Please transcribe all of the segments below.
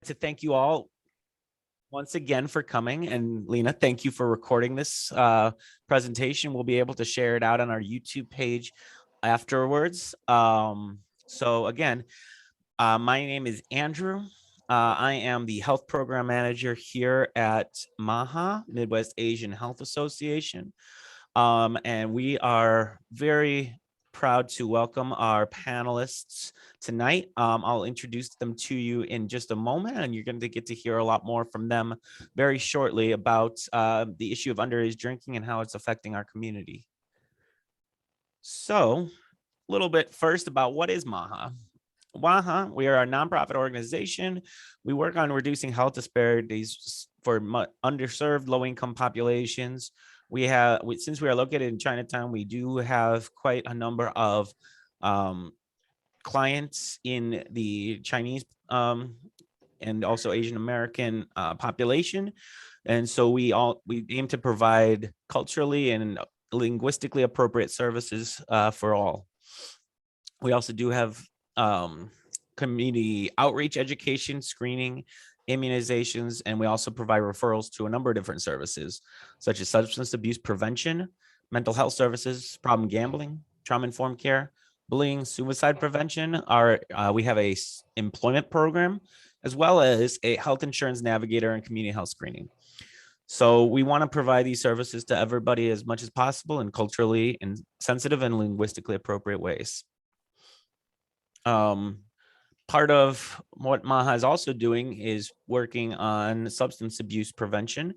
To thank you all once again for coming. And Lina, thank you for recording this presentation. We'll be able to share it out on our YouTube page afterwards. So again, my name is Andrew. I am the health program manager here at MAHA, Midwest Asian Health Association. And we are very proud to welcome our panelists tonight. I'll introduce them to you in just a moment, and you're going to get to hear a lot more from them very shortly about the issue of underage drinking and how it's affecting our community. So, a little bit first about what is MAHA. MAHA, we are a nonprofit organization. We work on reducing health disparities for underserved low-income populations. Since we are located in Chinatown, we do have quite a number of clients in the Chinese and also Asian American population. And so we aim to provide culturally and linguistically appropriate services for all. We also do have community outreach, education, screening, immunizations, and we also provide referrals to a number of different services, such as substance abuse prevention, mental health services, problem gambling, trauma-informed care, bullying, suicide prevention. We have a employment program, as well as a health insurance navigator and community health screening. So we want to provide these services to everybody as much as possible in culturally and sensitive and linguistically appropriate ways. Part of what MAHA is also doing is working on substance abuse prevention.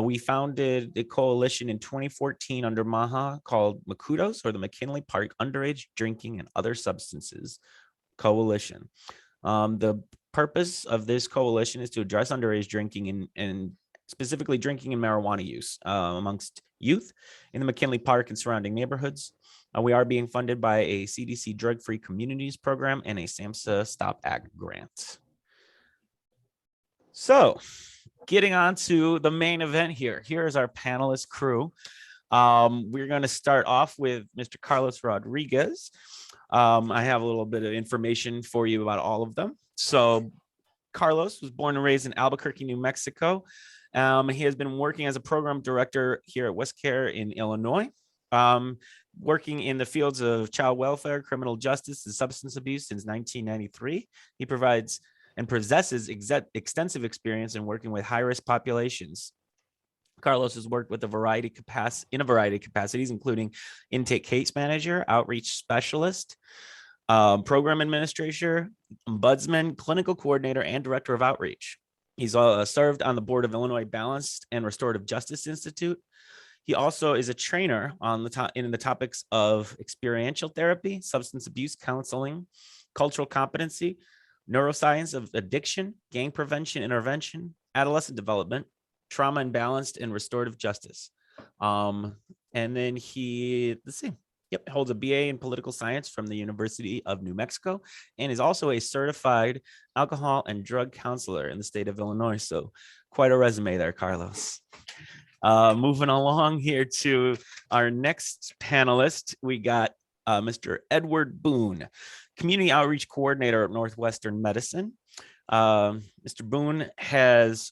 We founded a coalition in 2014 under MAHA called McK-UDOS, or the McKinley Park Underage Drinking and Other Substances Coalition. The purpose of this coalition is to address underage drinking and specifically drinking and marijuana use amongst youth in the McKinley Park and surrounding neighborhoods. We are being funded by a CDC drug-free communities program and a SAMHSA Stop Act grant. So getting on to the main event here. Here is our panelist crew. We're going to start off with Mr. Carlos Rodriguez. I have a little bit of information for you about all of them. So Carlos was born and raised in Albuquerque, New Mexico. He has been working as a program director here at WestCare in Illinois, working in the fields of child welfare, criminal justice, and substance abuse since 1993. He provides and possesses extensive experience in working with high-risk populations. Carlos has worked with in a variety of capacities, including intake case manager, outreach specialist, program administrator, ombudsman, clinical coordinator, and director of outreach. He's served on the board of Illinois Balanced and Restorative Justice Institute. He also is a trainer on in the topics of experiential therapy, substance abuse counseling, cultural competency, neuroscience of addiction, gang prevention intervention, adolescent development, trauma and balanced and restorative justice. And then holds a BA in political science from the University of New Mexico and is also a certified alcohol and drug counselor in the state of Illinois. So quite a resume there, Carlos. Moving along here to our next panelist, we got Mr. Edward Boone, Community Outreach Coordinator at Northwestern Medicine. Mr. Boone has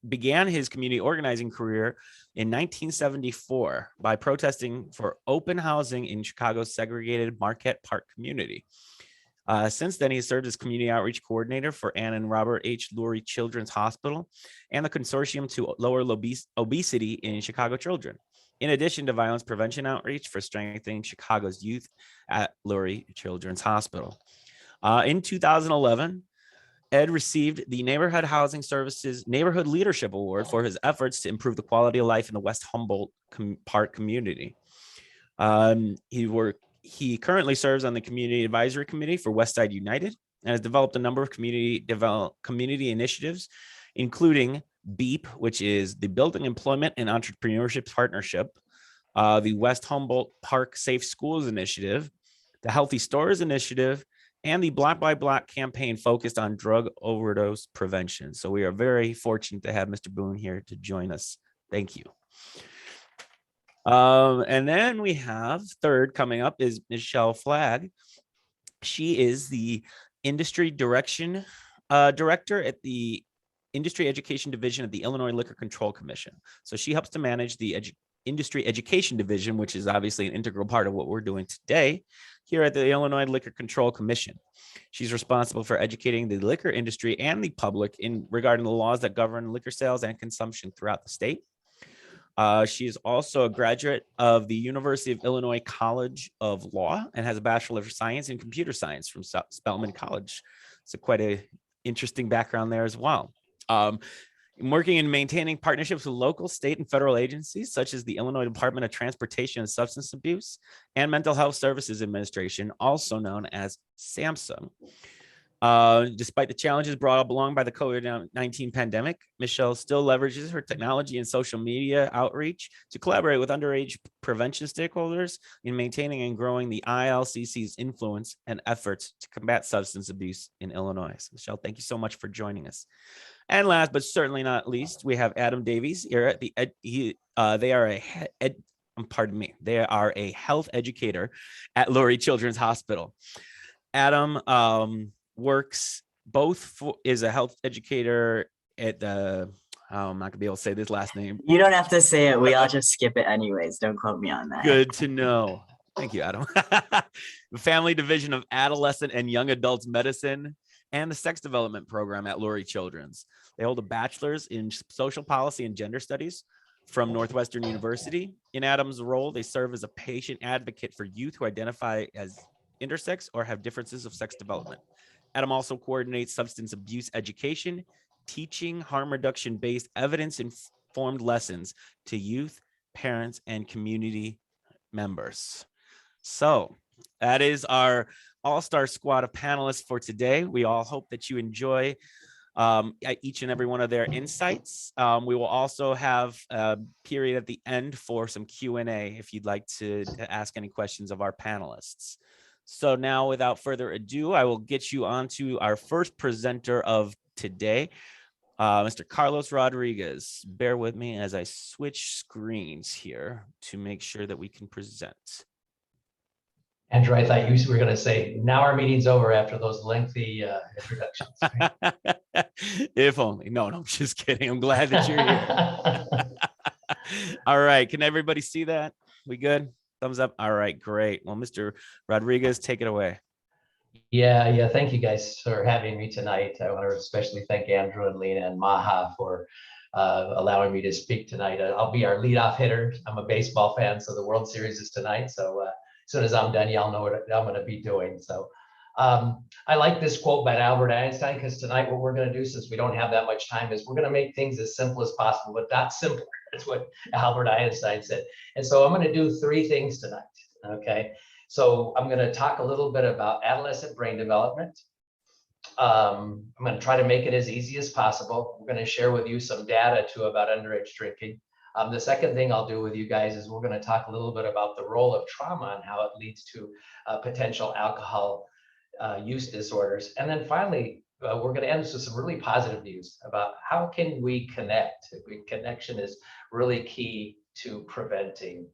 began his community organizing career in 1974 by protesting for open housing in Chicago's segregated Marquette Park community. Since then, he served as community outreach coordinator for Ann and Robert H. Lurie Children's Hospital and the Consortium to Lower Obesity in Chicago Children, in addition to violence prevention outreach for strengthening Chicago's youth at Lurie Children's Hospital. In 2011, Ed received the Neighborhood Housing Services Neighborhood Leadership Award for his efforts to improve the quality of life in the West Humboldt Park community. He currently serves on the Community Advisory Committee for Westside United and has developed a number of community initiatives, including BEEP, which is the Building Employment and Entrepreneurship Partnership, the West Humboldt Park Safe Schools Initiative, the Healthy Stores Initiative, and the Black by Black campaign focused on drug overdose prevention. So we are very fortunate to have Mr. Boone here to join us. Thank you. And then we have third coming up is Michelle Flagg. She is the Industry Direction director at the Industry Education Division of the Illinois Liquor Control Commission. So she helps to manage the Industry Education Division, which is obviously an integral part of what we're doing today here at the Illinois Liquor Control Commission. She's responsible for educating the liquor industry and the public in regarding the laws that govern liquor sales and consumption throughout the state. She is also a graduate of the University of Illinois College of Law and has a Bachelor of Science in Computer Science from Spelman College. So quite an interesting background there as well. Working and maintaining partnerships with local, state, and federal agencies, such as the Illinois Department of Transportation and Substance Abuse and Mental Health Services Administration, also known as SAMHSA. Despite the challenges brought along by the COVID-19 pandemic, Michelle still leverages her technology and social media outreach to collaborate with underage prevention stakeholders in maintaining and growing the ILCC's influence and efforts to combat substance abuse in Illinois. So Michelle, thank you so much for joining us. And last but certainly not least, we have Adam Davies here at the they are a health educator at Lurie Children's Hospital. Adam works is a health educator at the I'm not gonna be able to say this last name. You don't have to say it. We all just skip it anyways. Don't quote me on that. Good to know. Thank you, Adam. The Family Division of Adolescent and Young Adults Medicine and the Sex Development Program at Lurie Children's. They hold a bachelor's in social policy and gender studies from Northwestern University. In Adam's role, they serve as a patient advocate for youth who identify as intersex or have differences of sex development. Adam also coordinates substance abuse education, teaching harm reduction-based evidence-informed lessons to youth, parents, and community members. So that is our all-star squad of panelists for today. We all hope that you enjoy each and every one of their insights. We will also have a period at the end for some Q&A if you'd like to ask any questions of our panelists. So now, without further ado, I will get you on to our first presenter of today, Mr. Carlos Rodriguez. Bear with me as I switch screens here to make sure that we can present. Andrew, I thought you were going to say, now our meeting's over after those lengthy introductions. Right? If only. No, I'm just kidding. I'm glad that you're here. All right. Can everybody see that? We good? Thumbs up. All right, great. Well, Mr. Rodriguez, take it away. Yeah. Thank you guys for having me tonight. I want to especially thank Andrew and Lina and MAHA for allowing me to speak tonight. I'll be our leadoff hitter. I'm a baseball fan, so the World Series is tonight. So as soon as I'm done, y'all know what I'm going to be doing. So I like this quote by Albert Einstein, because tonight what we're going to do, since we don't have that much time, is we're going to make things as simple as possible, but not simpler. That's what Albert Einstein said. And so I'm going to do three things tonight. Okay. So I'm going to talk a little bit about adolescent brain development. I'm going to try to make it as easy as possible. We're going to share with you some data too about underage drinking. The second thing I'll do with you guys is we're going to talk a little bit about the role of trauma and how it leads to potential alcohol use disorders. And then finally, we're going to end this with some really positive news about how can we connect. Connection is really key to preventing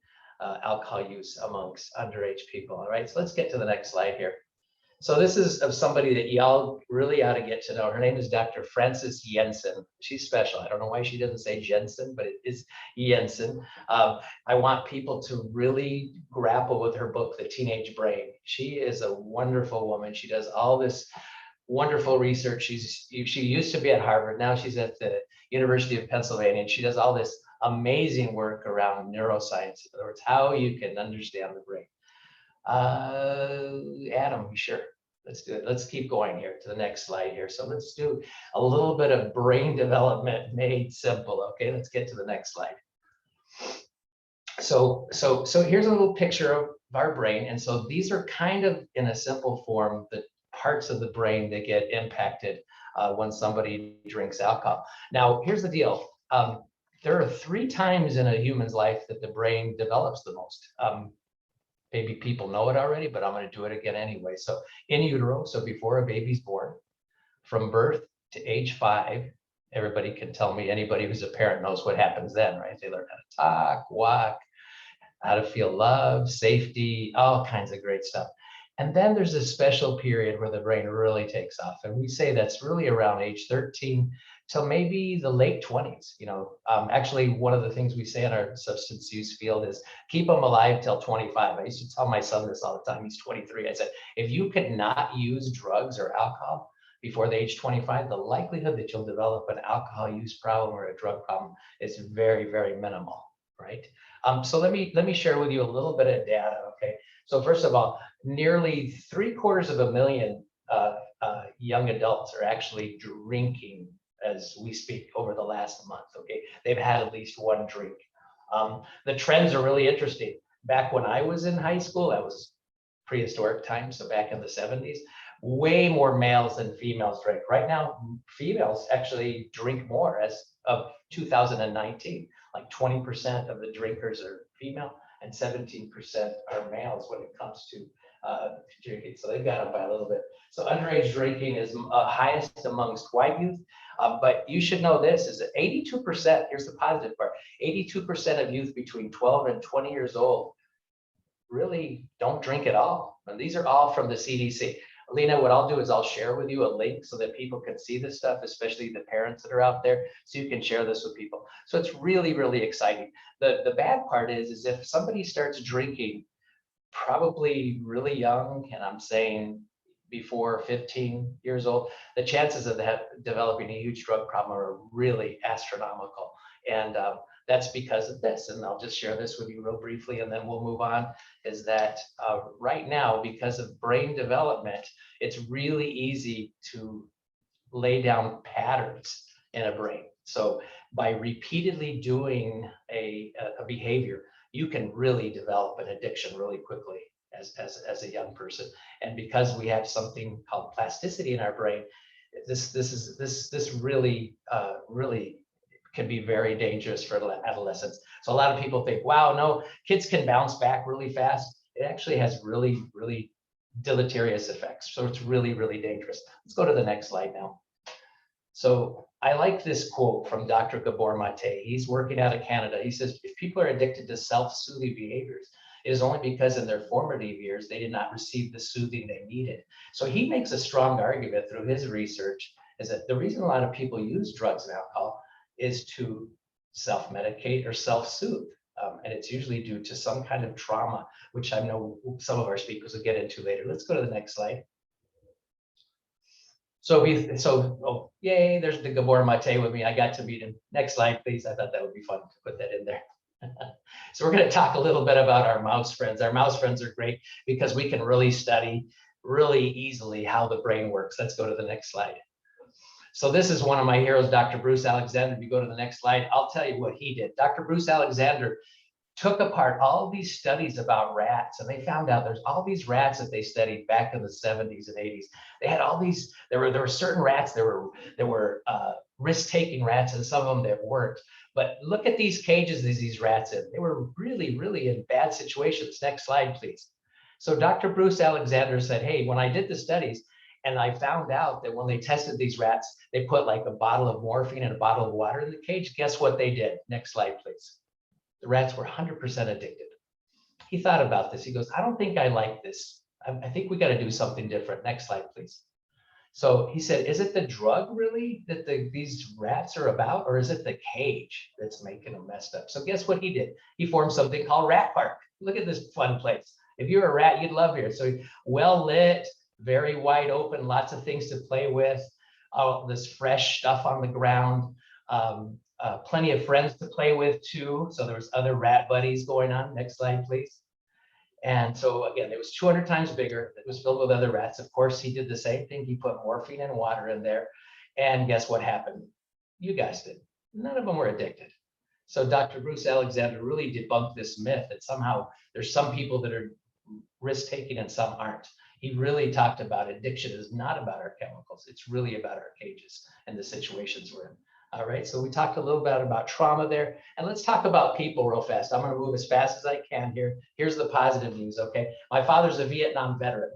alcohol use amongst underage people. All right, so let's get to the next slide here. So this is of somebody that y'all really ought to get to know. Her name is Dr. Frances Jensen. She's special. I don't know why she doesn't say Jensen, but it is Jensen. I want people to really grapple with her book, The Teenage Brain. She is a wonderful woman. She does all this wonderful research. She used to be at Harvard. Now she's at the University of Pennsylvania, and she does all this amazing work around neuroscience. In other words, how you can understand the brain. Adam, sure. Let's do it. Let's keep going here to the next slide here. So let's do a little bit of brain development made simple. Okay, let's get to the next slide. So here's a little picture of our brain. And so these are kind of, in a simple form, the parts of the brain that get impacted when somebody drinks alcohol. Now, here's the deal. There are 3 times in a human's life that the brain develops the most. Maybe people know it already, but I'm going to do it again anyway. So in utero, so before a baby's born, from birth to age 5, everybody can tell me, anybody who's a parent knows what happens then, right? They learn how to talk, walk, how to feel love, safety, all kinds of great stuff. And then there's a special period where the brain really takes off. And we say that's really around age 13 till maybe the late 20s. Actually, one of the things we say in our substance use field is keep them alive till 25. I used to tell my son this all the time. He's 23. I said, if you could not use drugs or alcohol before the age 25, the likelihood that you'll develop an alcohol use problem or a drug problem is very, very minimal, right? So let me share with you a little bit of data, okay? So first of all, nearly 750,000 young adults are actually drinking as we speak over the last month, okay? They've had at least one drink. The trends are really interesting. Back when I was in high school, that was prehistoric times, so back in the 70s, way more males than females drink. Right now, females actually drink more as of 2019. Like 20% of the drinkers are female and 17% are males when it comes to drinking. So they've got up by a little bit. So underage drinking is highest amongst white youth. But you should know this is that 82%, here's the positive part, 82% of youth between 12 and 20 years old really don't drink at all. And these are all from the CDC. Lina, what I'll do is I'll share with you a link so that people can see this stuff, especially the parents that are out there, so you can share this with people. So it's really, really exciting. The bad part is if somebody starts drinking probably really young, and I'm saying before 15 years old, the chances of that developing a huge drug problem are really astronomical. And that's because of this. And I'll just share this with you real briefly, and then we'll move on, is that right now, because of brain development, it's really easy to lay down patterns in a brain. So by repeatedly doing a behavior, you can really develop an addiction really quickly as a young person. And because we have something called plasticity in our brain, this really can be very dangerous for adolescents. So a lot of people think, wow, no, kids can bounce back really fast. It actually has really, really deleterious effects. So it's really, really dangerous. Let's go to the next slide now. So I like this quote from Dr. Gabor Mate. He's working out of Canada. He says, if people are addicted to self-soothing behaviors, it is only because in their formative years, they did not receive the soothing they needed. So he makes a strong argument through his research is that the reason a lot of people use drugs and alcohol is to self-medicate or self-soothe. And it's usually due to some kind of trauma, which I know some of our speakers will get into later. Let's go to the next slide. So yay, there's the Gabor Mate with me. I got to meet him. Next slide, please. I thought that would be fun to put that in there. So we're going to talk a little bit about our mouse friends. Our mouse friends are great because we can really study really easily how the brain works. Let's go to the next slide. So this is one of my heroes, Dr. Bruce Alexander. If you go to the next slide, I'll tell you what he did. Dr. Bruce Alexander took apart all these studies about rats, and they found out there's all these rats that they studied back in the 70s and 80s. They had all these, there were certain rats, there were risk-taking rats, and some of them that weren't. But look at these cages these rats in. They were really, really in bad situations. Next slide, please. So Dr. Bruce Alexander said, hey, when I did the studies, and I found out that when they tested these rats, they put like a bottle of morphine and a bottle of water in the cage. Guess what they did? Next slide, please. The rats were 100% addicted. He thought about this. He goes, I don't think I like this. I think we got to do something different. Next slide, please. So he said, is it the drug really that these rats are about, or is it the cage that's making them messed up? So guess what he did? He formed something called Rat Park. Look at this fun place. If you're a rat, you'd love here. So well lit, very wide open, lots of things to play with, this fresh stuff on the ground, plenty of friends to play with too. So there was other rat buddies going on. Next slide, please. And so again, it was 200 times bigger. It was filled with other rats. Of course, he did the same thing. He put morphine and water in there. And guess what happened? You guessed it. None of them were addicted. So Dr. Bruce Alexander really debunked this myth that somehow there's some people that are risk-taking and some aren't. He really talked about addiction is not about our chemicals. It's really about our cages and the situations we're in. All right, so we talked a little bit about trauma there, and let's talk about people real fast. I'm going to move as fast as I can here. Here's the positive news, okay? My father's a Vietnam veteran,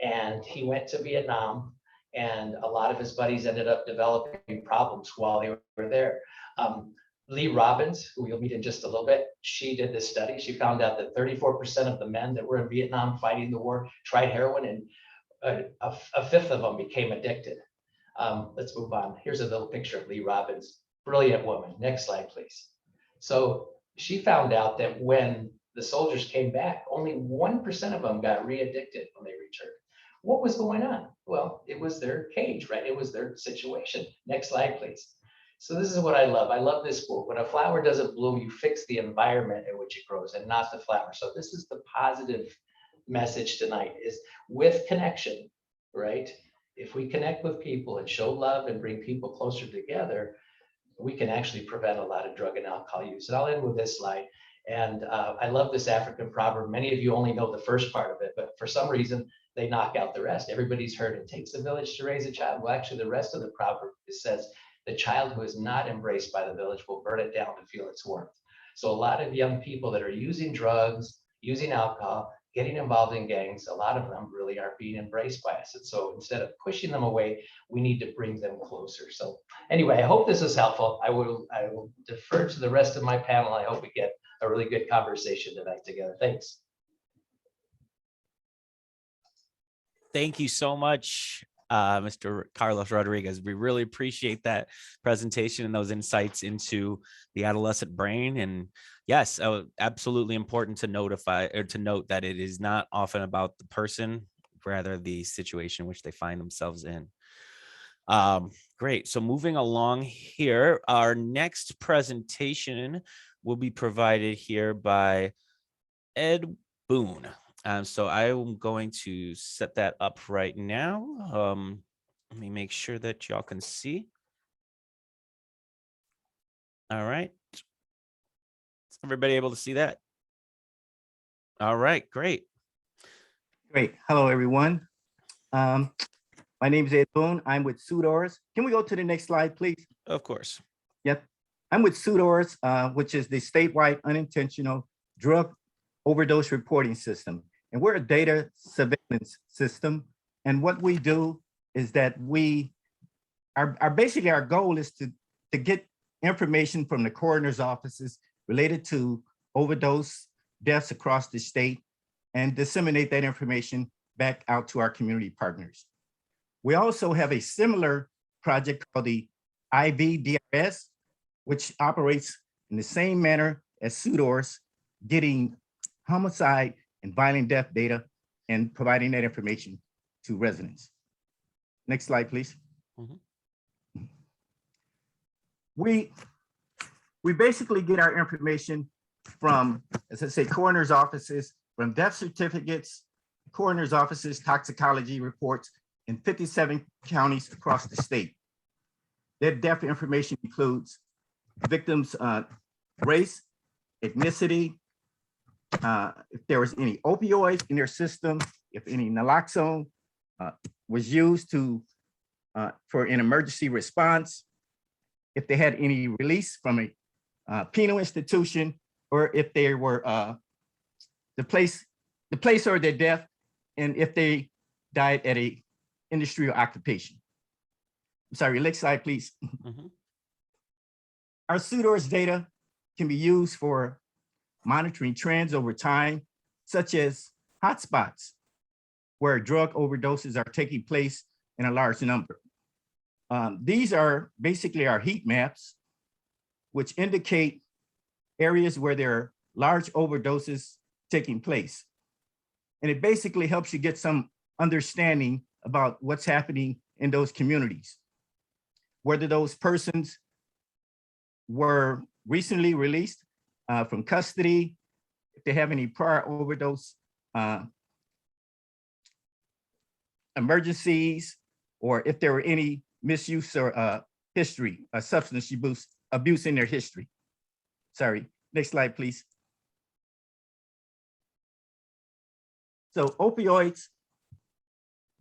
and he went to Vietnam, and a lot of his buddies ended up developing problems while they were there. Lee Robbins, who you'll meet in just a little bit, she did this study. She found out that 34% of the men that were in Vietnam fighting the war tried heroin, and a fifth of them became addicted. Let's move on. Here's a little picture of Lee Robbins, brilliant woman. Next slide, please. So she found out that when the soldiers came back, only 1% of them got re-addicted when they returned. What was going on? Well, it was their cage, right? It was their situation. Next slide, please. So this is what I love. I love this quote. When a flower doesn't bloom, you fix the environment in which it grows and not the flower. So this is the positive message tonight, is with connection, right? If we connect with people and show love and bring people closer together, we can actually prevent a lot of drug and alcohol use. And I'll end with this slide. And I love this African proverb. Many of you only know the first part of it, but for some reason, they knock out the rest. Everybody's heard it takes a village to raise a child. Well, actually, the rest of the proverb, it says, the child who is not embraced by the village will burn it down to feel its warmth. So a lot of young people that are using drugs, using alcohol, getting involved in gangs, a lot of them really aren't being embraced by us. And so instead of pushing them away, we need to bring them closer. So anyway, I hope this is helpful. I will defer to the rest of my panel. I hope we get a really good conversation tonight together. Thanks. Thank you so much, Mr. Carlos Rodriguez. We really appreciate that presentation and those insights into the adolescent brain. And yes, absolutely important to note that it is not often about the person, rather the situation in which they find themselves in. Great. So moving along here, our next presentation will be provided here by Ed Boone. So I'm going to set that up right now. Let me make sure that y'all can see. All right. Is everybody able to see that? All right, great. Great. Hello, everyone. My name is Ed Boone. I'm with McK-UDOS. Can we go to the next slide, please? Of course. Yep. I'm with McK-UDOS, which is the statewide unintentional drug overdose reporting system. And we're a data surveillance system. And what we do is that basically our goal is to get information from the coroner's offices related to overdose deaths across the state and disseminate that information back out to our community partners. We also have a similar project called the IVDRS, which operates in the same manner as McK-UDOS, getting homicide and violent death data and providing that information to residents. Next slide, please. Mm-hmm. We basically get our information from, as I say, coroner's offices, from death certificates, coroner's offices, toxicology reports in 57 counties across the state. That death information includes victims' race, ethnicity, if there was any opioids in their system, if any naloxone was used for an emergency response, if they had any release from a penal institution, or if they were the place of their death, and if they died at a industry or occupation. I'm sorry, next slide, please. Mm-hmm. Our McK-UDOS data can be used for monitoring trends over time, such as hotspots, where drug overdoses are taking place in a large number. These are basically our heat maps, which indicate areas where there are large overdoses taking place. And it basically helps you get some understanding about what's happening in those communities, whether those persons were recently released from custody, if they have any prior overdose emergencies, or if there were any misuse or history, substance abuse in their history. Sorry, next slide, please. So opioids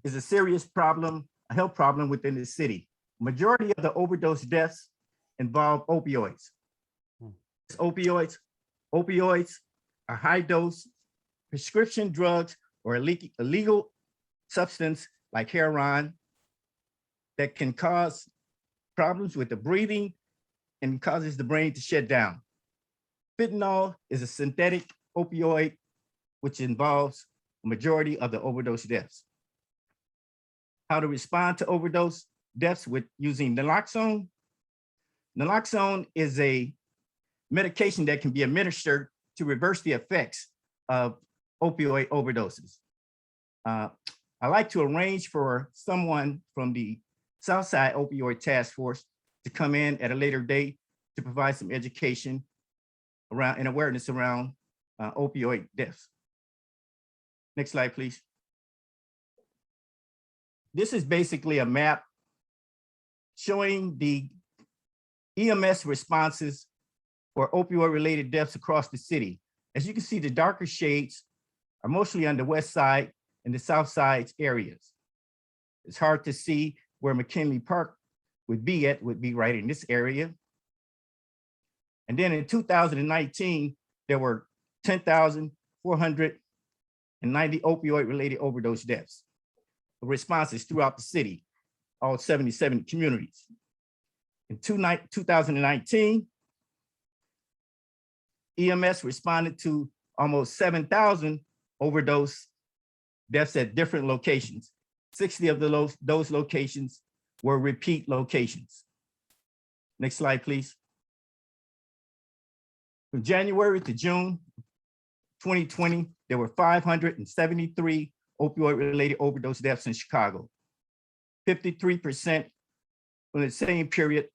is a serious problem, a health problem within the city. Majority of the overdose deaths involve opioids. Opioids are high dose prescription drugs or illegal substance like heroin that can cause problems with the breathing, and causes the brain to shut down. Fentanyl is a synthetic opioid, which involves a majority of the overdose deaths. How to respond to overdose deaths with using naloxone. Naloxone is a medication that can be administered to reverse the effects of opioid overdoses. I like to arrange for someone from the Southside Opioid Task Force to come in at a later date to provide some education around and awareness around opioid deaths. Next slide, please. This is basically a map showing the EMS responses for opioid-related deaths across the city. As you can see, the darker shades are mostly on the west side and the south side areas. It's hard to see where McKinley Park would be right in this area. And then in 2019, there were 10,490 opioid-related overdose deaths. Responses throughout the city, all 77 communities. In 2019, EMS responded to almost 7,000 overdose deaths at different locations. 60 of those locations were repeat locations. Next slide, please. From January to June 2020, there were 573 opioid-related overdose deaths in Chicago, 53% from the same period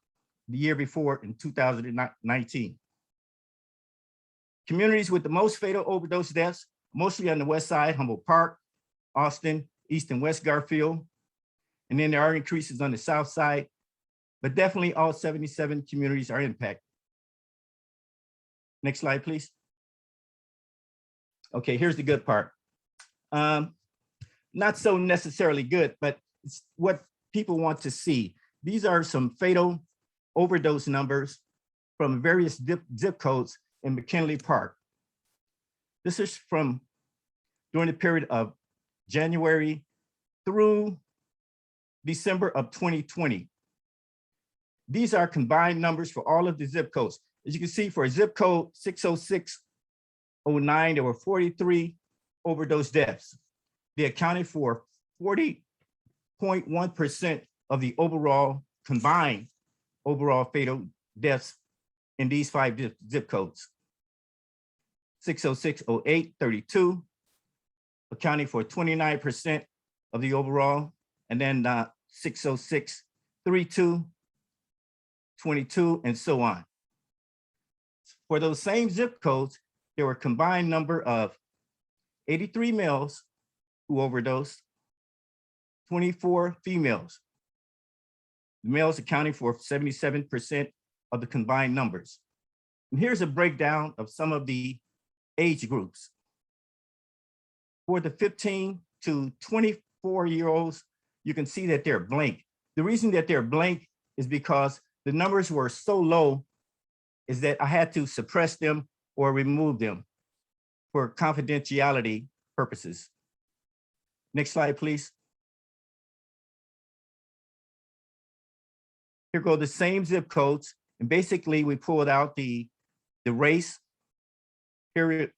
the year before in 2019. Communities with the most fatal overdose deaths, mostly on the west side, Humboldt Park, Austin, East and West Garfield. And then there are increases on the south side, but definitely all 77 communities are impacted. Next slide, please. Okay, here's the good part. Not so necessarily good, but it's what people want to see. These are some fatal overdose numbers from various zip codes in McKinley Park. This is from during the period of January through December of 2020. These are combined numbers for all of the zip codes. As you can see, for zip code 60609, there were 43 overdose deaths. They accounted for 40.1% of the overall combined overall fatal deaths in these 5 zip codes. 60608, 32, accounting for 29% of the overall, and then 60632, 22, and so on. For those same zip codes, there were a combined number of 83 males who overdosed, 24 females. The males accounting for 77% of the combined numbers. And here's a breakdown of some of the age groups. For the 15 to 24-year-olds, you can see that they're blank. The reason that they're blank is because the numbers were so low is that I had to suppress them or remove them for confidentiality purposes. Next slide, please. Here go the same zip codes. And basically we pulled out the race. Here,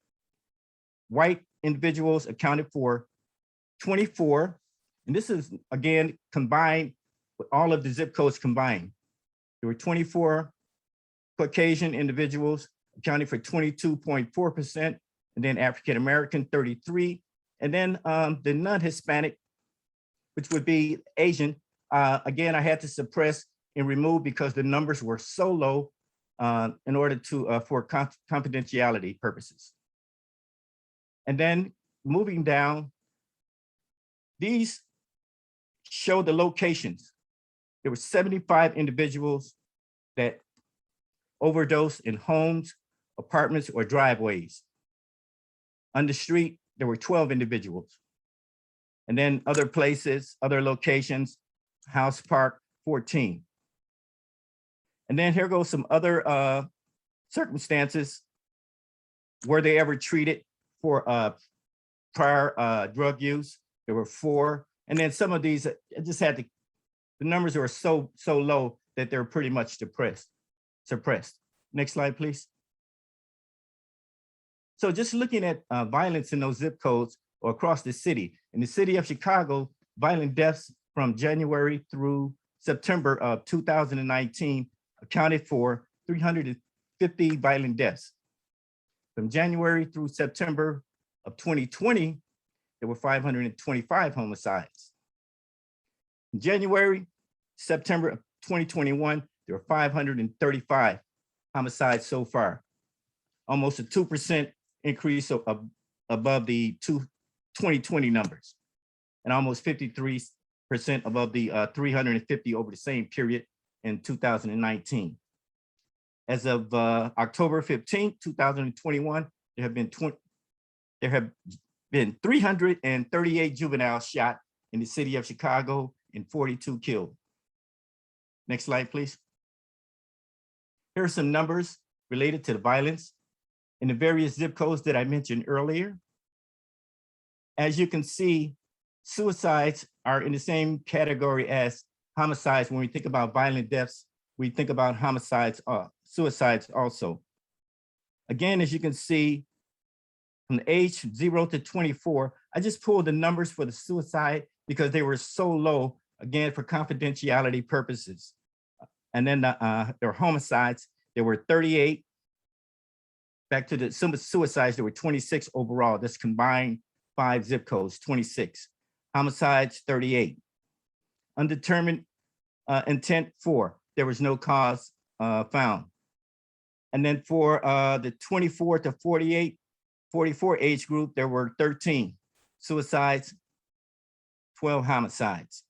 white individuals accounted for 24. And this is, again, combined with all of the zip codes combined. There were 24 Caucasian individuals accounting for 22.4%, and then African-American 33, and then the non-Hispanic, which would be Asian. Again, I had to suppress and remove because the numbers were so low in order to for confidentiality purposes. And then moving down, these show the locations. There were 75 individuals that overdosed in homes, apartments, or driveways. On the street, there were 12 individuals. And then other places, other locations, House Park, 14. And then here goes some other circumstances. Were they ever treated for prior drug use? There were 4. And then some of these, I just had to, the numbers were so low that they're pretty much depressed. suppressed. Next slide, please. So just looking at violence in those zip codes or across the city. In the city of Chicago, violent deaths from January through September of 2019 accounted for 350 violent deaths. From January through September of 2020, there were 525 homicides. In January, September of 2021, there were 535 homicides so far, almost a 2% increase above the 2020 numbers, and almost 53% above the 350 over the same period in 2019. As of October 15th, 2021, there have been 338 juveniles shot in the city of Chicago and 42 killed. Next slide, please. Here are some numbers related to the violence in the various zip codes that I mentioned earlier. As you can see, suicides are in the same category as homicides. When we think about violent deaths, we think about homicides, suicides also. Again, as you can see, from age 0 to 24, I just pulled the numbers for the suicide because they were so low, again, for confidentiality purposes. And then their homicides, there were 38. Back to the suicides, there were 26 overall. That's combined 5 zip codes, 26. Homicides, 38. Undetermined intent, 4. There was no cause found. And then for the 24 to 44 age group, there were 13 suicides, 12 homicides,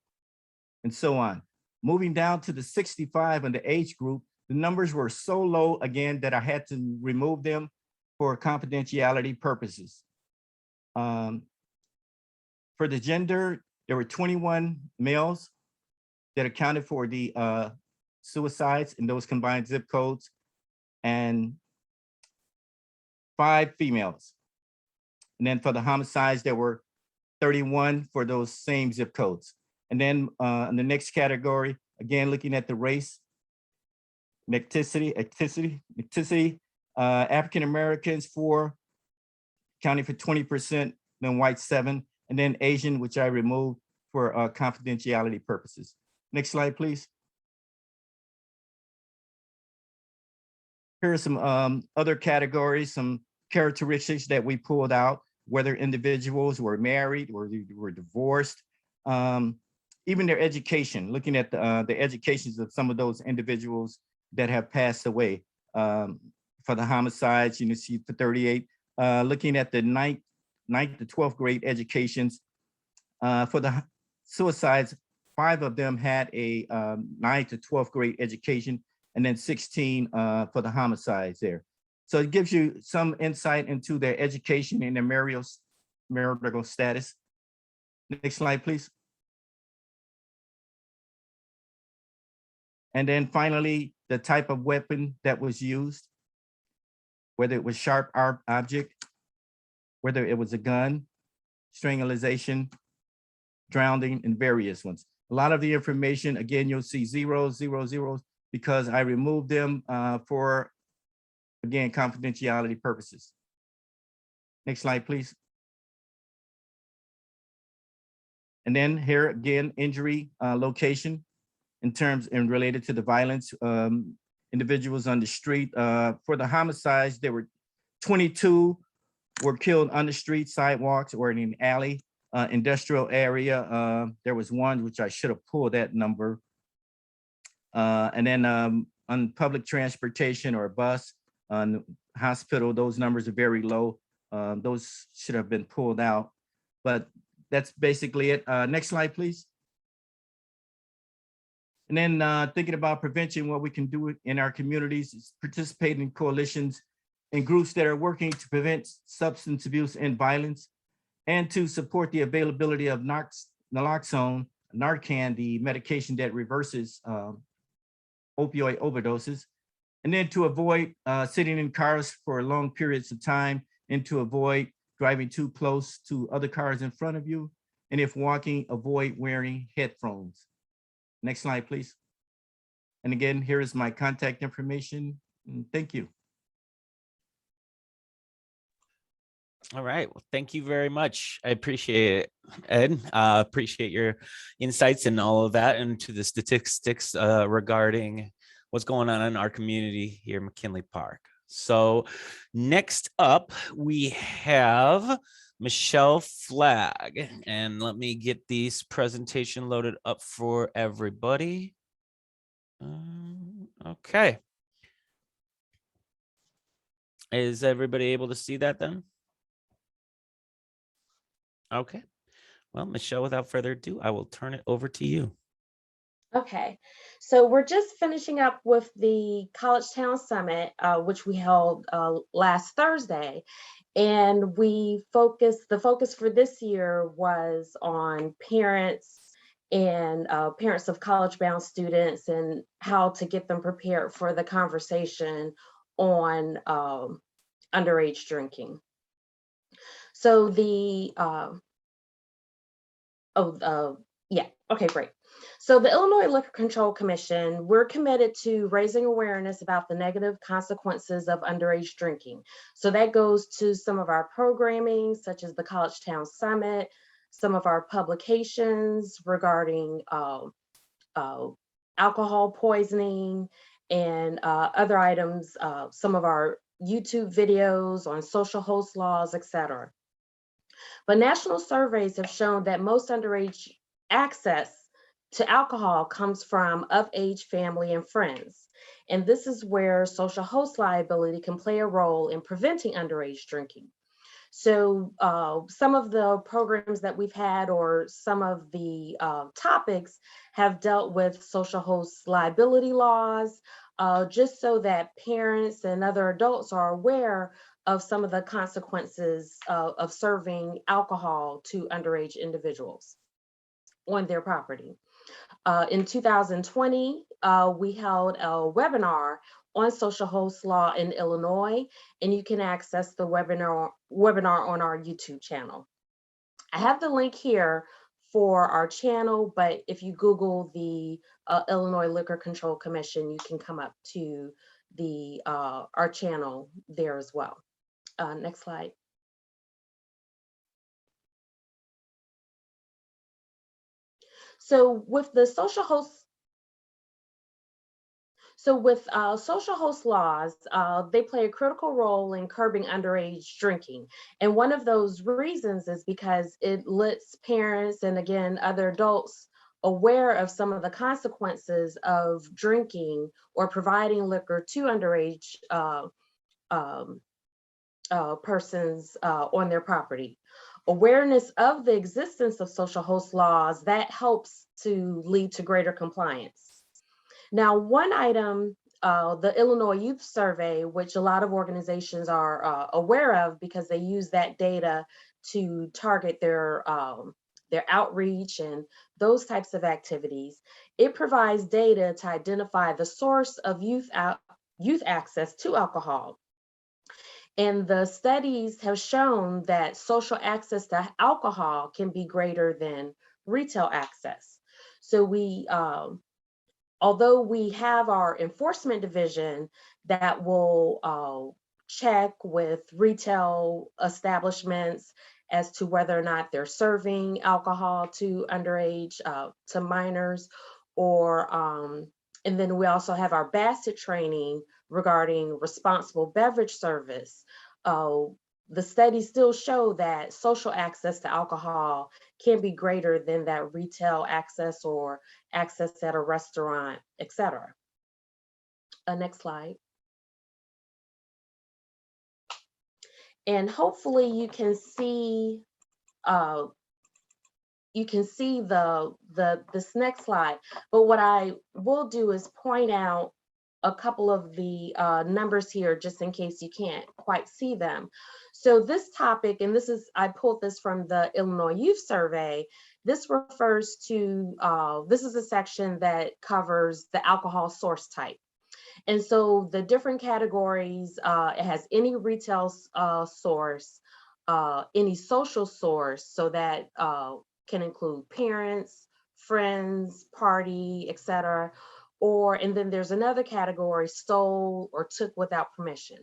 and so on. Moving down to the 65 and the age group, the numbers were so low again that I had to remove them for confidentiality purposes. For the gender, there were 21 males that accounted for the suicides in those combined zip codes, and 5 females. And then for the homicides, there were 31 for those same zip codes. And then in the next category, again, looking at the race, ethnicity, African Americans 4, accounting for 20%, then white 7, and then Asian, which I removed for confidentiality purposes. Next slide, please. Here are some other categories, some characteristics that we pulled out, whether individuals were married or they were divorced, even their education, looking at the educations of some of those individuals that have passed away. For the homicides, you can see for 38, looking at the 9th to 12th grade educations. For the suicides, 5 of them had a 9th to 12th grade education, and then 16 for the homicides there. So it gives you some insight into their education and their marital status. Next slide, please. And then finally, the type of weapon that was used, whether it was sharp object, whether it was a gun, strangulation, drowning, and various ones. A lot of the information, again, you'll see 0, 0, 0, because I removed them for, again, confidentiality purposes. Next slide, please. And then here again, injury location in terms and related to the violence, individuals on the street. For the homicides, there were 22 were killed on the street, sidewalks, or in an alley, industrial area. There was 1, which I should have pulled that number. And then on public transportation or a bus, on hospital, those numbers are very low. Those should have been pulled out, but that's basically it. Next slide, please. And then thinking about prevention, what we can do in our communities is participate in coalitions and groups that are working to prevent substance abuse and violence, and to support the availability of naloxone, Narcan, the medication that reverses opioid overdoses, and then to avoid sitting in cars for long periods of time, and to avoid driving too close to other cars in front of you. And if walking, avoid wearing headphones. Next slide, please. And again, here is my contact information. Thank you. All right. Well, thank you very much. I appreciate it, Ed. Appreciate your insights and all of that into the statistics regarding what's going on in our community here in McKinley Park. So next up, we have Michelle Flagg. And let me get this presentation loaded up for everybody. Okay. Is everybody able to see that then? Okay. Well, Michelle, without further ado, I will turn it over to you. Okay, so we're just finishing up with the College Town Summit, which we held last Thursday. And the focus for this year was on parents and parents of college-bound students and how to get them prepared for the conversation on underage drinking. So okay, great. So the Illinois Liquor Control Commission, we're committed to raising awareness about the negative consequences of underage drinking. So that goes to some of our programming, such as the College Town Summit, some of our publications regarding alcohol poisoning and other items, some of our YouTube videos on social host laws, etc. But national surveys have shown that most underage access to alcohol comes from of-age family and friends. And this is where social host liability can play a role in preventing underage drinking. So some of the programs that we've had or some of the topics have dealt with social host liability laws, just so that parents and other adults are aware of some of the consequences of serving alcohol to underage individuals on their property. In 2020, we held a webinar on social host law in Illinois, and you can access the webinar on our YouTube channel. I have the link here for our channel, but if you Google the Illinois Liquor Control Commission, you can come up to the our channel there as well. Next slide. So with the social host, social host laws, they play a critical role in curbing underage drinking. And one of those reasons is because it lets parents and again, other adults aware of some of the consequences of drinking or providing liquor to underage persons on their property. Awareness of the existence of social host laws, that helps to lead to greater compliance. Now, one item, the Illinois Youth Survey, which a lot of organizations are aware of because they use that data to target their outreach and those types of activities. It provides data to identify the source of youth access to alcohol. And the studies have shown that social access to alcohol can be greater than retail access. So although we have our enforcement division that will check with retail establishments as to whether or not they're serving alcohol to underage, to minors, or and then we also have our BASSET training regarding responsible beverage service. The studies still show that social access to alcohol can be greater than that retail access or access at a restaurant, etc. Next slide. And hopefully you can see this next slide. But what I will do is point out a couple of the numbers here, just in case you can't quite see them. So this topic, and I pulled this from the Illinois Youth Survey. This refers to, this is a section that covers the alcohol source type. And so the different categories, it has any retail source, any social source, so that can include parents, friends, party, etc., and then there's another category, stole or took without permission.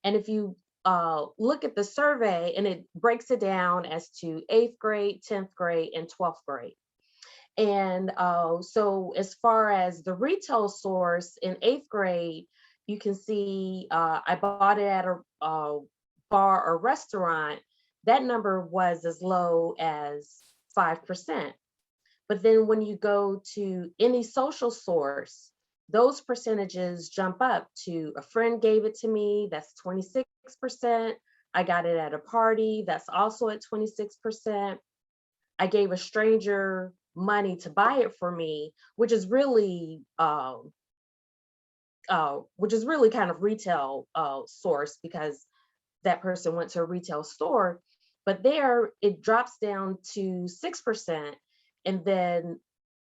And if you look at the survey, and it breaks it down as to 8th grade, 10th grade, and 12th grade. And so as far as the retail source in 8th grade, you can see I bought it at a bar or restaurant. That number was as low as 5%. But then when you go to any social source, those percentages jump up to a friend gave it to me, that's 26%. I got it at a party, that's also at 26%. I gave a stranger money to buy it for me, which is really kind of retail source, because that person went to a retail store. But there it drops down to 6%. And then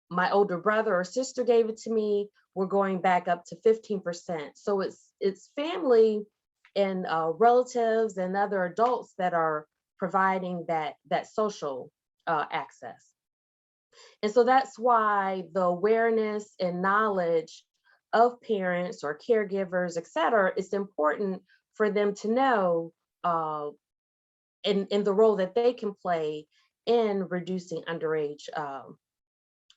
my older brother or sister gave it to me, we're going back up to 15%. So it's family and relatives and other adults that are providing that social access. And so that's why the awareness and knowledge of parents or caregivers, et cetera, it's important for them to know in the role that they can play in reducing underage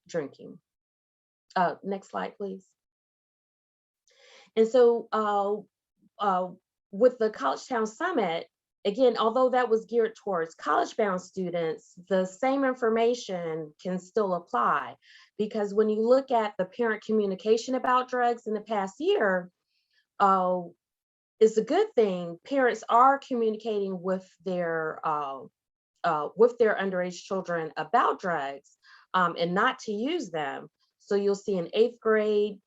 drinking. Next slide, please. And so with the College Town Summit, again, although that was geared towards college-bound students, the same information can still apply, because when you look at the parent communication about drugs in the past year, it's a good thing. Parents are communicating with their underage children about drugs and not to use them. So you'll see in 8th grade,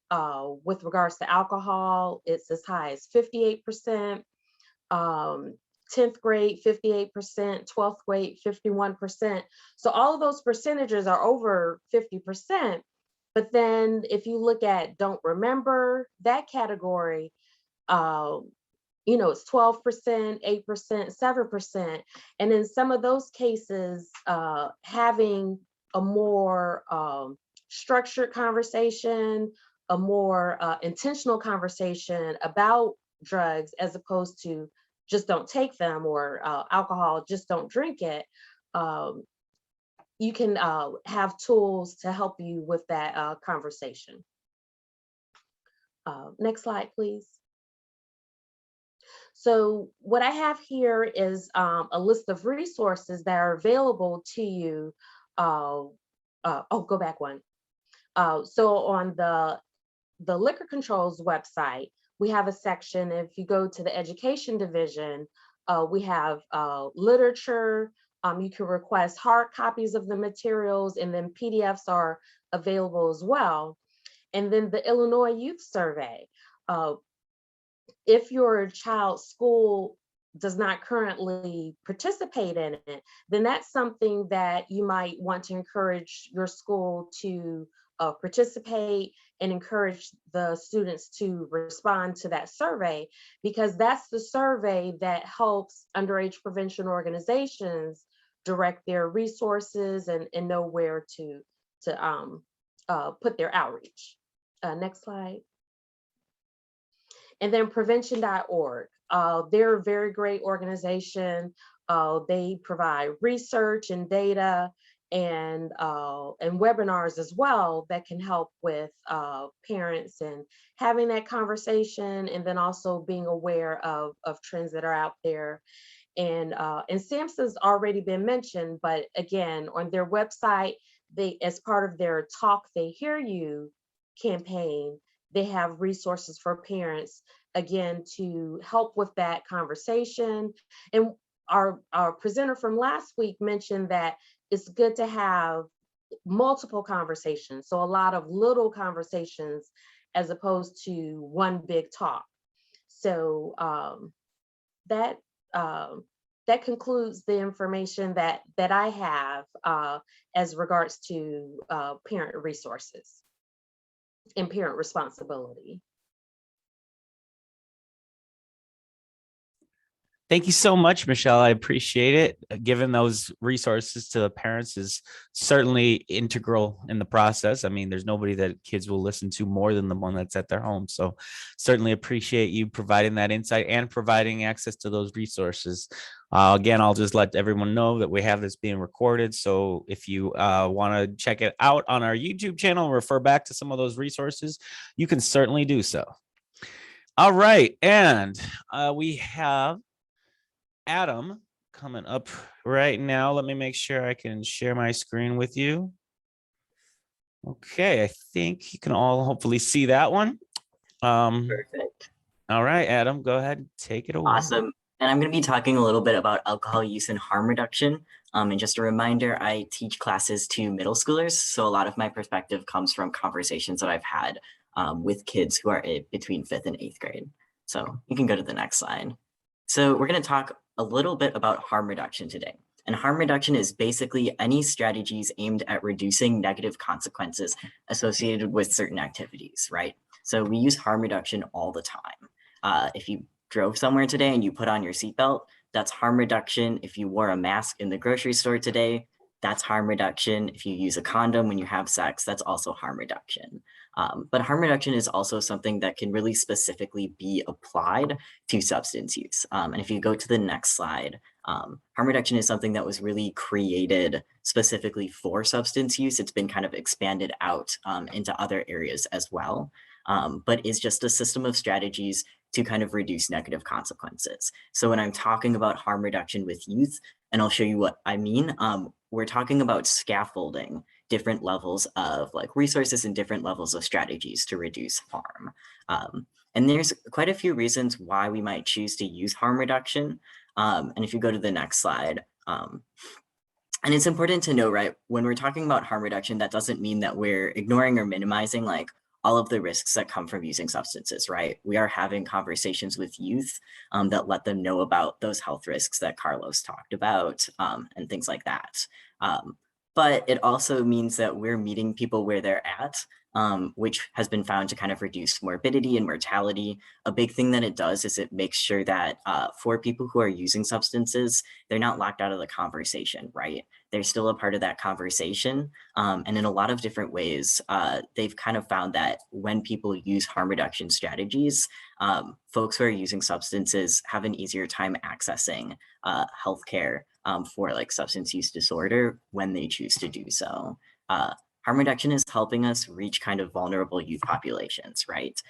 with regards to alcohol, it's as high as 58%, 10th grade, 58%, 12th grade, 51%. So all of those percentages are over 50%. But then if you look at don't remember, that category, it's 12%, 8%, 7%. And in some of those cases, having a more structured conversation, a more intentional conversation about drugs, as opposed to just don't take them, or alcohol, just don't drink it. You can have tools to help you with that conversation. Next slide, please. So what I have here is a list of resources that are available to you. Go back one. So on the Liquor Control's website, we have a section. If you go to the Education Division, we have literature. You can request hard copies of the materials, and then PDFs are available as well. And then the Illinois Youth Survey. If your child's school does not currently participate in it, then that's something that you might want to encourage your school to participate, and encourage the students to respond to that survey, because that's the survey that helps underage prevention organizations direct their resources and know where to put their outreach. Next slide. And then prevention.org. They're a very great organization. They provide research and data and webinars as well that can help with parents and having that conversation, and then also being aware of trends that are out there. And SAMHSA's already been mentioned, but again, on their website, they, as part of their Talk They Hear You campaign, they have resources for parents, again, to help with that conversation. And our presenter from last week mentioned that it's good to have multiple conversations. So a lot of little conversations as opposed to one big talk. So that concludes the information that I have as regards to parent resources and parent responsibility. Thank you so much, Michelle. I appreciate it. Giving those resources to the parents is certainly integral in the process. I mean, there's nobody that kids will listen to more than the one that's at their home. So certainly appreciate you providing that insight and providing access to those resources. Again, I'll just let everyone know that we have this being recorded. So if you want to check it out on our YouTube channel, refer back to some of those resources, you can certainly do so. All right. And we have Adam coming up right now. Let me make sure I can share my screen with you. Okay, I think you can all hopefully see that one. Perfect. All right, Adam, go ahead, take it away. Awesome. And I'm going to be talking a little bit about alcohol use and harm reduction. And just a reminder, I teach classes to middle schoolers. So a lot of my perspective comes from conversations that I've had with kids who are between 5th and 8th grade. So you can go to the next slide. So we're going to talk a little bit about harm reduction today. And harm reduction is basically any strategies aimed at reducing negative consequences associated with certain activities, right? So we use harm reduction all the time. If you drove somewhere today and you put on your seatbelt, that's harm reduction. If you wore a mask in the grocery store today, that's harm reduction. If you use a condom when you have sex, that's also harm reduction. But harm reduction is also something that can really specifically be applied to substance use. And if you go to the next slide, harm reduction is something that was really created specifically for substance use. It's been kind of expanded out into other areas as well, but is just a system of strategies to kind of reduce negative consequences. So when I'm talking about harm reduction with youth, and I'll show you what I mean, we're talking about scaffolding different levels of like resources and different levels of strategies to reduce harm. And there's quite a few reasons why we might choose to use harm reduction. And if you go to the next slide, and it's important to know, right, when we're talking about harm reduction, that doesn't mean that we're ignoring or minimizing like all of the risks that come from using substances, right? We are having conversations with youth that let them know about those health risks that Carlos talked about and things like that. But it also means that we're meeting people where they're at, which has been found to kind of reduce morbidity and mortality. A big thing that it does is it makes sure that for people who are using substances, they're not locked out of the conversation, right? They're still a part of that conversation. And in a lot of different ways, they've kind of found that when people use harm reduction strategies, folks who are using substances have an easier time accessing healthcare for like substance use disorder when they choose to do so. Harm reduction is helping us reach kind of vulnerable youth populations, right?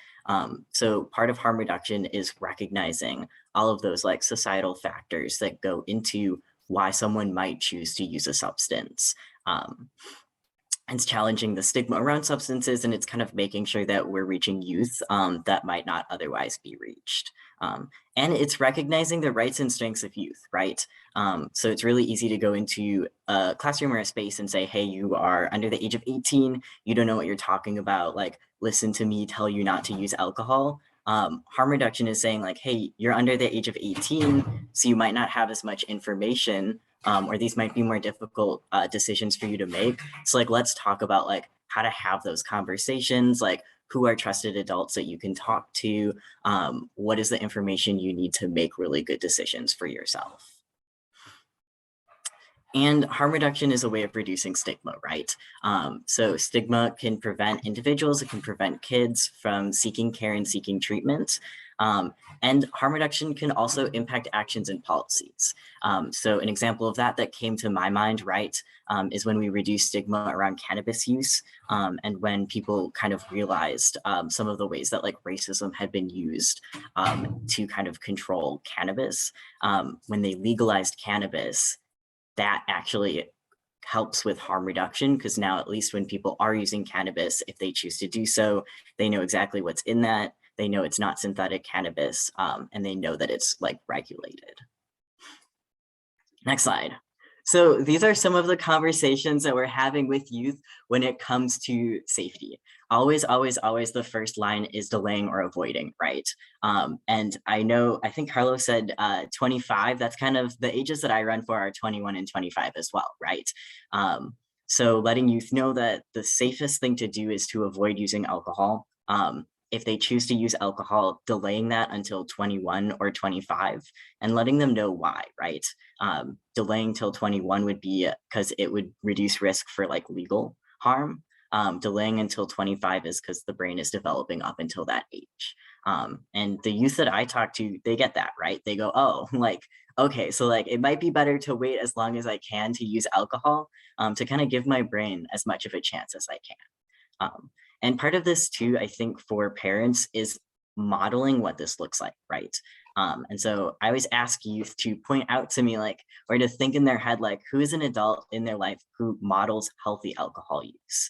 So part of harm reduction is recognizing all of those like societal factors that go into why someone might choose to use a substance. It's challenging the stigma around substances, and it's kind of making sure that we're reaching youth that might not otherwise be reached. And it's recognizing the rights and strengths of youth, right? So it's really easy to go into a classroom or a space and say, hey, you are under the age of 18, you don't know what you're talking about, like, listen to me tell you not to use alcohol. Harm reduction is saying like, hey, you're under the age of 18, so you might not have as much information, or these might be more difficult decisions for you to make. So like, let's talk about like how to have those conversations, like who are trusted adults that you can talk to, what is the information you need to make really good decisions for yourself. And harm reduction is a way of reducing stigma, right? So stigma can prevent individuals, it can prevent kids from seeking care and seeking treatment. And harm reduction can also impact actions and policies. So an example of that came to my mind, right, is when we reduced stigma around cannabis use, and when people kind of realized some of the ways that like racism had been used to kind of control cannabis. When they legalized cannabis, that actually helps with harm reduction, because now at least when people are using cannabis, if they choose to do so, they know exactly what's in that. They know it's not synthetic cannabis, and they know that it's like regulated. Next slide. So these are some of the conversations that we're having with youth when it comes to safety. Always, always, always the first line is delaying or avoiding, right? And I think Carlos said 25, that's kind of the ages that I run for are 21 and 25 as well, right? So letting youth know that the safest thing to do is to avoid using alcohol. if they choose to use alcohol, delaying that until 21 or 25 and letting them know why, right? Delaying till 21 would be because it would reduce risk for like legal harm. Delaying until 25 is because the brain is developing up until that age. And the youth that I talk to, they get that, right? They go, oh, like, okay, so like it might be better to wait as long as I can to use alcohol to kind of give my brain as much of a chance as I can. And part of this too, I think for parents is modeling what this looks like, right? And so I always ask youth to point out to me like, or to think in their head, like who is an adult in their life who models healthy alcohol use?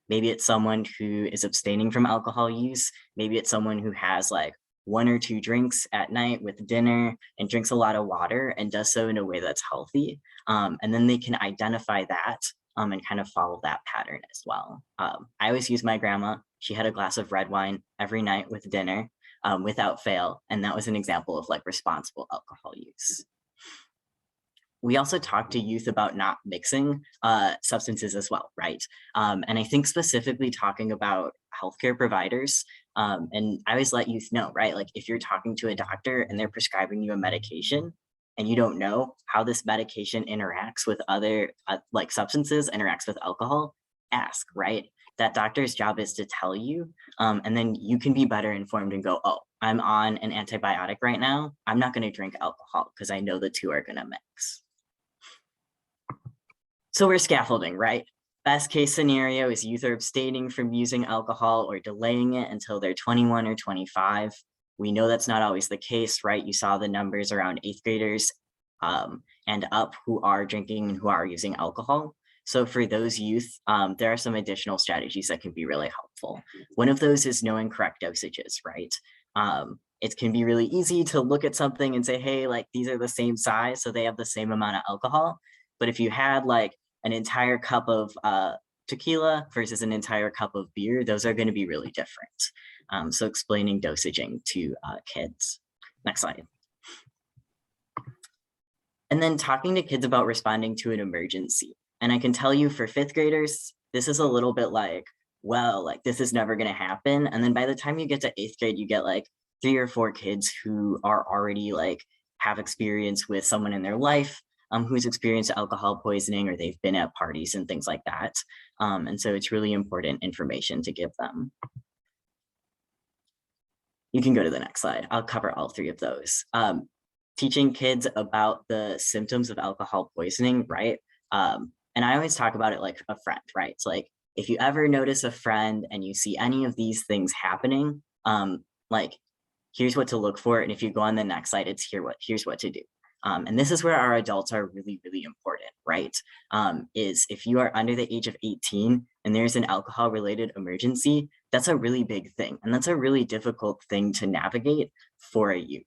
Maybe it's someone who is abstaining from alcohol use. Maybe it's someone who has like 1 or 2 drinks at night with dinner and drinks a lot of water and does so in a way that's healthy. And then they can identify that and kind of follow that pattern as well. I always use my grandma. She had a glass of red wine every night with dinner without fail. And that was an example of like responsible alcohol use. We also talk to youth about not mixing substances as well, right? And I think specifically talking about healthcare providers, and I always let youth know, right? Like if you're talking to a doctor and they're prescribing you a medication and you don't know how this medication interacts with other like substances, interacts with alcohol, ask, right? That doctor's job is to tell you, and then you can be better informed and go, oh, I'm on an antibiotic right now. I'm not gonna drink alcohol because I know the two are gonna mix. So we're scaffolding, right? Best case scenario is youth are abstaining from using alcohol or delaying it until they're 21 or 25. We know that's not always the case, right? You saw the numbers around 8th graders and up who are drinking and who are using alcohol. So for those youth, there are some additional strategies that can be really helpful. One of those is knowing correct dosages, right? It can be really easy to look at something and say, hey, like these are the same size, so they have the same amount of alcohol. But if you had like an entire cup of tequila versus an entire cup of beer, those are going to be really different. So explaining dosaging to kids. Next slide. And then talking to kids about responding to an emergency. And I can tell you for 5th graders, this is a little bit like, well, like this is never going to happen. And then by the time you get to 8th grade, you get like 3 or 4 kids who are already like have experience with someone in their life who's experienced alcohol poisoning, or they've been at parties and things like that. And so it's really important information to give them. You can go to the next slide. I'll cover all 3 of those. Teaching kids about the symptoms of alcohol poisoning, right? And I always talk about it like a friend, right? It's like, if you ever notice a friend and you see any of these things happening, like, here's what to look for. And if you go on the next slide, it's here's what to do. And this is where our adults are really, really important, right? Is if you are under the age of 18 and there's an alcohol related emergency, that's a really big thing. And that's a really difficult thing to navigate for a youth.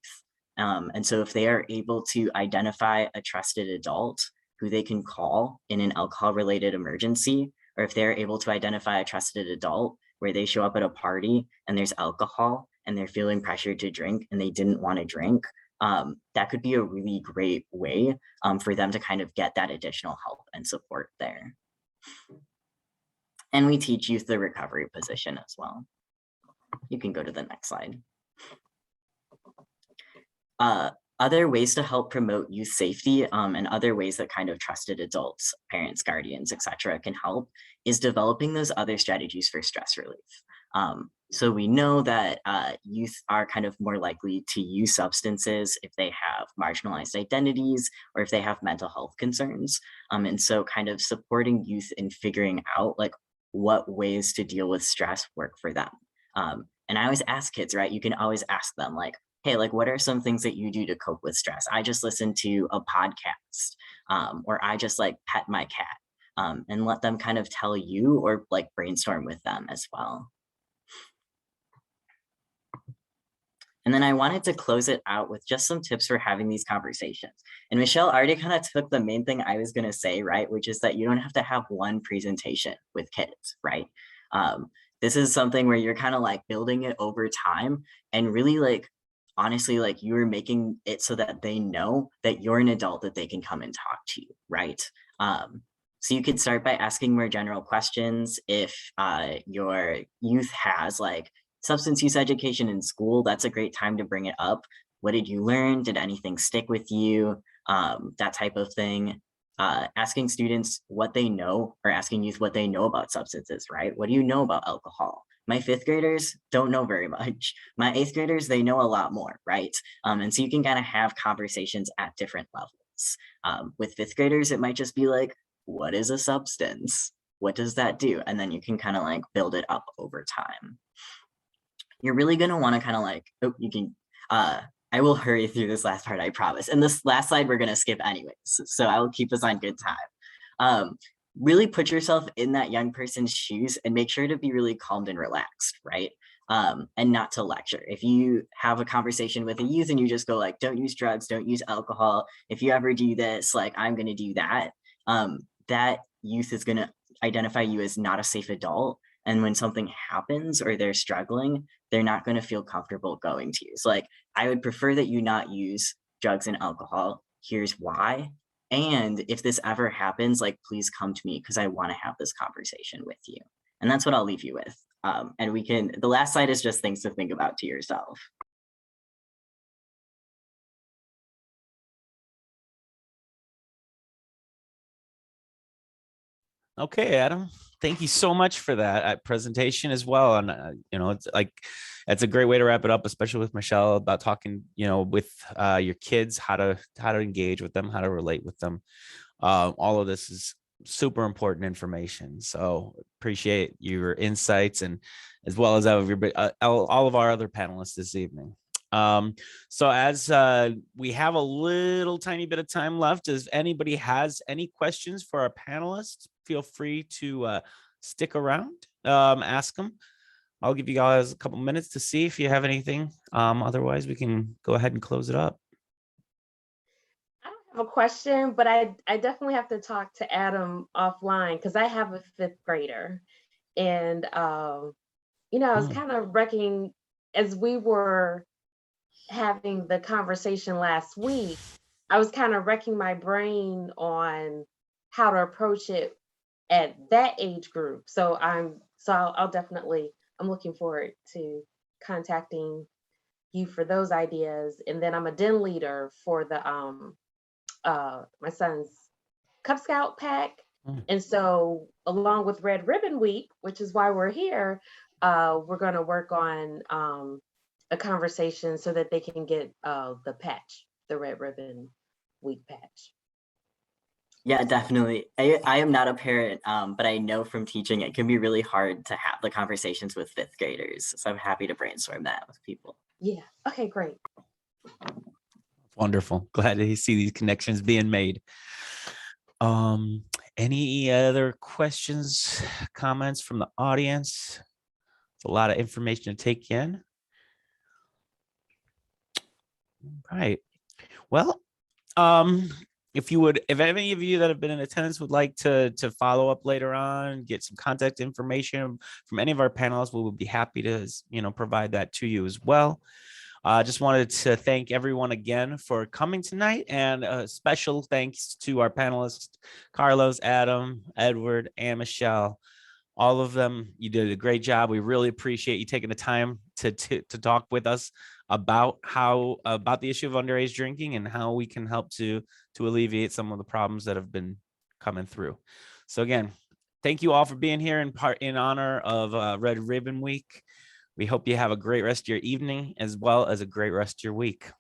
And so if they are able to identify a trusted adult who they can call in an alcohol related emergency, or if they're able to identify a trusted adult where they show up at a party and there's alcohol and they're feeling pressured to drink and they didn't want to drink, that could be a really great way for them to kind of get that additional help and support there. And we teach youth the recovery position as well. You can go to the next slide. Other ways to help promote youth safety and other ways that kind of trusted adults, parents, guardians, etc., can help is developing those other strategies for stress relief. So we know that youth are kind of more likely to use substances if they have marginalized identities or if they have mental health concerns. And so kind of supporting youth in figuring out like what ways to deal with stress work for them. And I always ask kids, right? You can always ask them like, hey, like what are some things that you do to cope with stress? I just listen to a podcast or I just like pet my cat and let them kind of tell you or like brainstorm with them as well. And then I wanted to close it out with just some tips for having these conversations. And Michelle already kind of took the main thing I was going to say, right? Which is that you don't have to have one presentation with kids, right? This is something where you're kind of like building it over time and really like, honestly, like you're making it so that they know that you're an adult that they can come and talk to you, right? So you could start by asking more general questions. If your youth has like substance use education in school, that's a great time to bring it up. What did you learn? Did anything stick with you? That type of thing. Asking students what they know, or asking youth what they know about substances, right? What do you know about alcohol? My 5th graders don't know very much. My 8th graders, they know a lot more, right? And so you can kind of have conversations at different levels. With 5th graders, it might just be like, what is a substance? What does that do? And then you can kind of like build it up over time. You're really going to want to kind of like, oh, you can, I will hurry through this last part, I promise. And this last slide, we're going to skip anyways. So I will keep us on good time. Really put yourself in that young person's shoes and make sure to be really calm and relaxed, right? And not to lecture. If you have a conversation with a youth and you just go like, don't use drugs, don't use alcohol. If you ever do this, like I'm going to do that. That youth is going to identify you as not a safe adult. And when something happens or they're struggling, they're not going to feel comfortable going to you. So like, I would prefer that you not use drugs and alcohol. Here's why. And if this ever happens, like, please come to me because I want to have this conversation with you. And that's what I'll leave you with. And we can, the last slide is just things to think about to yourself. Okay, Adam, thank you so much for that presentation as well. And, you know, it's like, that's a great way to wrap it up, especially with Michelle, about talking, you know, with your kids, how to engage with them, how to relate with them. All of this is super important information. So appreciate your insights, and as well as all of our other panelists this evening. So as we have a little tiny bit of time left, if anybody has any questions for our panelists, feel free to stick around, ask them. I'll give you guys a couple minutes to see if you have anything. Otherwise, we can go ahead and close it up. I don't have a question, but I definitely have to talk to Adam offline because I have a 5th grader. And, you know, I was kind of wrecking as we were having the conversation last week. I was kind of wrecking my brain on how to approach it at that age group. So I'll definitely, I'm looking forward to contacting you for those ideas. And then I'm a den leader for the my son's Cub Scout pack. And so along with Red Ribbon Week, which is why we're here, we're going to work on a conversation so that they can get the patch, the Red Ribbon Week patch. Yeah, definitely. I am not a parent, but I know from teaching it can be really hard to have the conversations with 5th graders. So I'm happy to brainstorm that with people. Yeah. Okay, great. Wonderful. Glad to see these connections being made. Any other questions, comments from the audience? It's a lot of information to take in. Right. Well, if any of you that have been in attendance would like to follow up later on, get some contact information from any of our panelists, we will be happy to, you know, provide that to you as well. Just wanted to thank everyone again for coming tonight, and a special thanks to our panelists, Carlos, Adam, Edward, and Michelle. All of them, you did a great job. We really appreciate you taking the time to talk with us about about the issue of underage drinking and how we can help to alleviate some of the problems that have been coming through. So again, thank you all for being here in honor of Red Ribbon Week. We hope you have a great rest of your evening as well as a great rest of your week.